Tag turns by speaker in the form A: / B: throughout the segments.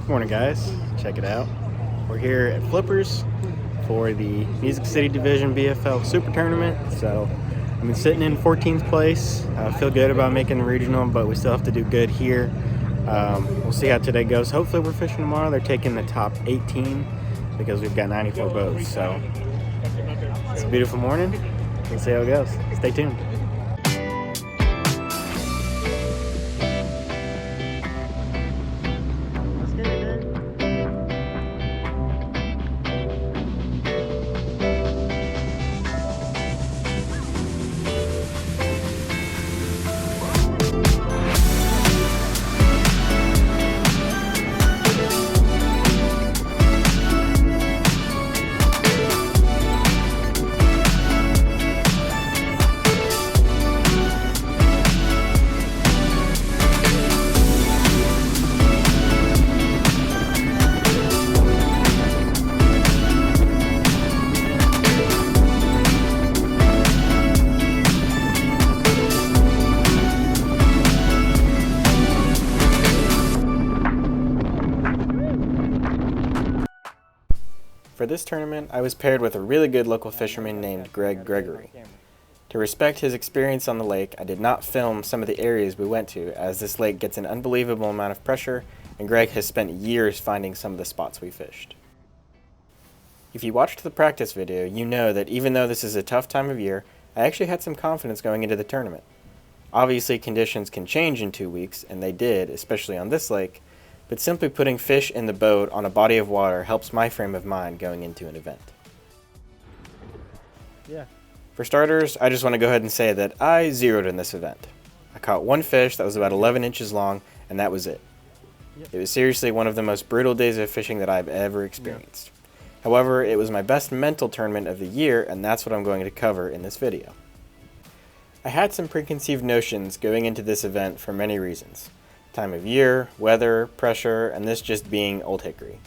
A: Morning, guys. Check it out. We're here at Flippers for the Music City Division BFL Super Tournament. So I've been sitting in 14th place. I feel good about making the regional, but we still have to do good here. We'll see how today goes. Hopefully we're fishing tomorrow. They're taking the top 18 because we've got 94 boats. So it's a beautiful morning. We'll see how it goes. Stay tuned. For this tournament, I was paired with a really good local fisherman named Greg Gregory. To respect his experience on the lake, I did not film some of the areas we went to, as this lake gets an unbelievable amount of pressure, and Greg has spent years finding some of the spots we fished. If you watched the practice video, you know that even though this is a tough time of year, I actually had some confidence going into the tournament. Obviously, conditions can change in 2 weeks, and they did, especially on this lake, but simply putting fish in the boat on a body of water helps my frame of mind going into an event. For starters, I just want to go ahead and say that I zeroed in this event. I caught one fish that was about 11 inches long, and that was it. It was seriously one of the most brutal days of fishing that I've ever experienced. However, it was my best mental tournament of the year, and that's what I'm going to cover in this video. I had some preconceived notions going into this event for many reasons. Time of year, weather, pressure, and this just being Old Hickory.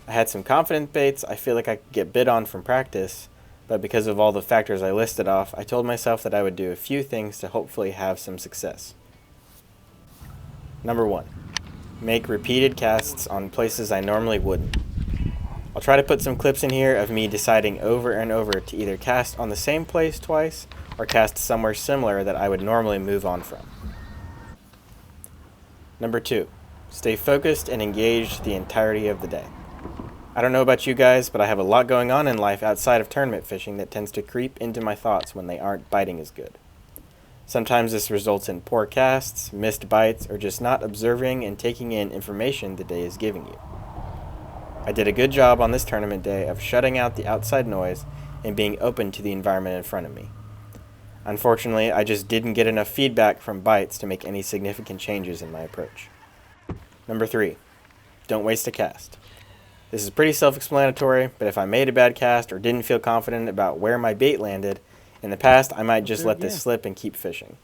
A: I had some confident baits I feel like I could get bid on from practice, but because of all the factors I listed off, I told myself that I would do a few things to hopefully have some success. Number 1. Make repeated casts on places I normally wouldn't. I'll try to put some clips in here of me deciding over and over to either cast on the same place twice or cast somewhere similar that I would normally move on from. Number 2, stay focused and engaged the entirety of the day. I don't know about you guys, but I have a lot going on in life outside of tournament fishing that tends to creep into my thoughts when they aren't biting as good. Sometimes this results in poor casts, missed bites, or just not observing and taking in information the day is giving you. I did a good job on this tournament day of shutting out the outside noise and being open to the environment in front of me. Unfortunately, I just didn't get enough feedback from bites to make any significant changes in my approach. Number 3, don't waste a cast. This is pretty self-explanatory, but if I made a bad cast or didn't feel confident about where my bait landed, in the past I might just let this slip and keep fishing.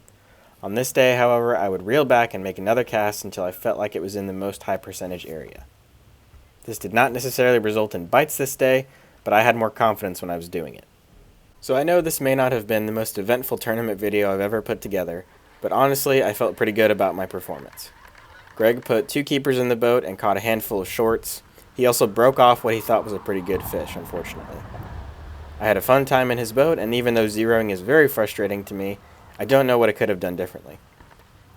A: On this day, however, I would reel back and make another cast until I felt like it was in the most high percentage area. This did not necessarily result in bites this day, but I had more confidence when I was doing it. So I know this may not have been the most eventful tournament video I've ever put together, but honestly I felt pretty good about my performance. Greg put 2 keepers in the boat and caught a handful of shorts. He also broke off what he thought was a pretty good fish, unfortunately. I had a fun time in his boat, and even though zeroing is very frustrating to me, I don't know what I could have done differently.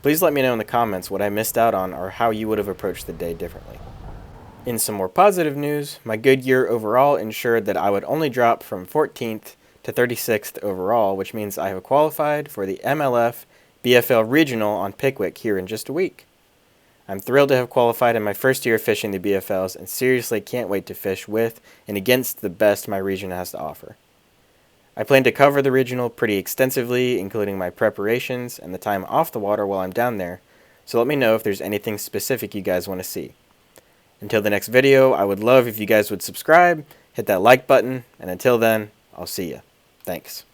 A: Please let me know in the comments what I missed out on or how you would have approached the day differently. In some more positive news, my good year overall ensured that I would only drop from 14th to 36th overall, which means I have qualified for the MLF BFL Regional on Pickwick here in just a week. I'm thrilled to have qualified in my first year of fishing the BFLs and seriously can't wait to fish with and against the best my region has to offer. I plan to cover the regional pretty extensively, including my preparations and the time off the water while I'm down there, so let me know if there's anything specific you guys want to see. Until the next video, I would love if you guys would subscribe, hit that like button, and until then, I'll see ya. Thanks.